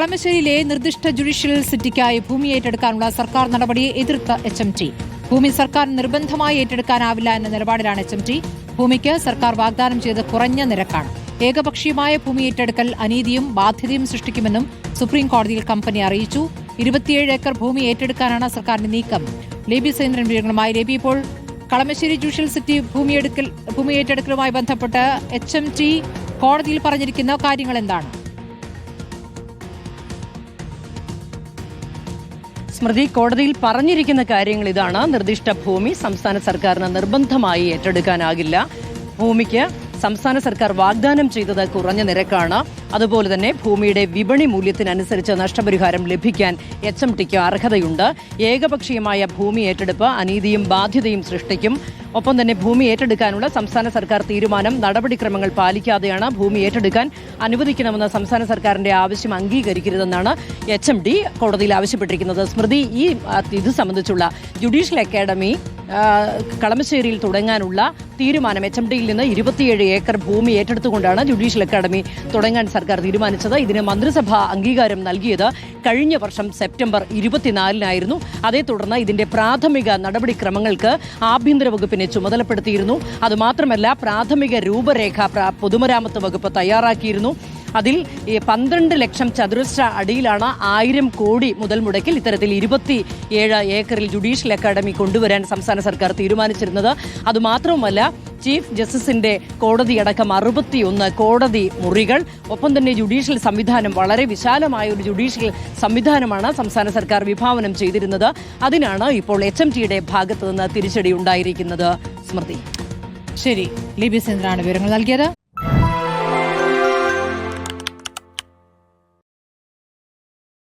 കളമശ്ശേരിയിലെ നിർദ്ദിഷ്ട ജുഡീഷ്യൽ സിറ്റിക്കായി ഭൂമി ഏറ്റെടുക്കാനുള്ള സർക്കാർ നടപടിയെ എതിർത്ത HMT. ഭൂമി സർക്കാർ നിർബന്ധമായി ഏറ്റെടുക്കാനാവില്ല എന്ന നിലപാടിലാണ് HMT. ഭൂമിക്ക് സർക്കാർ വാഗ്ദാനം ചെയ്ത് കുറഞ്ഞ നിരക്കാണ്. ഏകപക്ഷീയമായ ഭൂമി ഏറ്റെടുക്കൽ അനീതിയും ബാധ്യതയും സൃഷ്ടിക്കുമെന്നും സുപ്രീം കോടതിയിൽ കമ്പനി അറിയിച്ചു. 27 ഏക്കർ ഭൂമി ഏറ്റെടുക്കാനാണ് സർക്കാരിന്റെ നീക്കം. ലേബി സേന്ദ്രൻ വിവരങ്ങളുമായി. ലേബി, ഇപ്പോൾ കളമശ്ശേരി ജുഡീഷ്യൽ സിറ്റി ഭൂമി ഏറ്റെടുക്കലുമായി ബന്ധപ്പെട്ട് HMT കോടതിയിൽ പറഞ്ഞിരിക്കുന്ന കാര്യങ്ങൾ എന്താണ്? സ്മൃതി, കോടതിയിൽ പറഞ്ഞിരിക്കുന്ന കാര്യങ്ങൾ ഇതാണ്. നിർദ്ദിഷ്ട ഭൂമി സംസ്ഥാന സർക്കാരിന് നിർബന്ധമായി ഏറ്റെടുക്കാനാകില്ല. ഭൂമിക്ക് സംസ്ഥാന സർക്കാർ വാഗ്ദാനം ചെയ്തത് കുറഞ്ഞ നിരക്കാണ്. അതുപോലെ തന്നെ ഭൂമിയുടെ വിപണി മൂല്യത്തിനനുസരിച്ച് നഷ്ടപരിഹാരം ലഭിക്കാൻ HMTക്ക് അർഹതയുണ്ട്. ഏകപക്ഷീയമായ ഭൂമി ഏറ്റെടുപ്പ് അനീതിയും ബാധ്യതയും സൃഷ്ടിക്കും. ഒപ്പം തന്നെ ഭൂമി ഏറ്റെടുക്കാനുള്ള സംസ്ഥാന സർക്കാർ തീരുമാനം നടപടിക്രമങ്ങൾ പാലിക്കാതെയാണ്. ഭൂമി ഏറ്റെടുക്കാൻ അനുവദിക്കണമെന്ന സംസ്ഥാന സർക്കാരിന്റെ ആവശ്യം അംഗീകരിക്കരുതെന്നാണ് HMT കോടതിയിൽ ആവശ്യപ്പെട്ടിരിക്കുന്നത്. സ്മൃതി, ഇത് സംബന്ധിച്ചുള്ള ജുഡീഷ്യൽ അക്കാദമി കളമശ്ശേരിയിൽ തുടങ്ങാനുള്ള തീരുമാനം HMTയിൽ നിന്ന് 27 ഏക്കർ ഭൂമി ഏറ്റെടുത്തുകൊണ്ടാണ് ജുഡീഷ്യൽ അക്കാദമി തുടങ്ങാൻ സർക്കാർ തീരുമാനിച്ചത്. ഇതിന് മന്ത്രിസഭ അംഗീകാരം നൽകിയത് കഴിഞ്ഞ വർഷം സെപ്റ്റംബർ 24-നായിരുന്നു. അതേ തുടർന്ന് ഇതിന്റെ പ്രാഥമിക നടപടിക്രമങ്ങൾക്ക് ആഭ്യന്തര വകുപ്പിനെ ചുമതലപ്പെടുത്തിയിരുന്നു. അതുമാത്രമല്ല, പ്രാഥമിക രൂപരേഖ പൊതുമരാമത്ത് വകുപ്പ് തയ്യാറാക്കിയിരുന്നു. അതിൽ 12 ലക്ഷം ചതുരശ്ര അടിയിലാണ് 1000 കോടി മുതൽ മുടക്കിൽ ഇത്തരത്തിൽ 27 ഏക്കറിൽ ജുഡീഷ്യൽ അക്കാദമി കൊണ്ടുവരാൻ സംസ്ഥാന സർക്കാർ തീരുമാനിച്ചിരുന്നത്. അതുമാത്രവുമല്ല, ചീഫ് ജസ്റ്റിസിന്റെ കോടതിയടക്കം 61 കോടതി മുറികൾ, ഒപ്പം തന്നെ ജുഡീഷ്യൽ സംവിധാനം, വളരെ വിശാലമായ ഒരു ജുഡീഷ്യൽ സംവിധാനമാണ് സംസ്ഥാന സർക്കാർ വിഭാവനം ചെയ്തിരുന്നത്. അതിനാണ് ഇപ്പോൾ HMTയുടെ ഭാഗത്ത് നിന്ന് തിരിച്ചടി ഉണ്ടായിരിക്കുന്നത്. സ്മൃതി, ശരി, ലിബി സെന്ദ്രാണ് വിവരങ്ങൾ നൽകിയത്.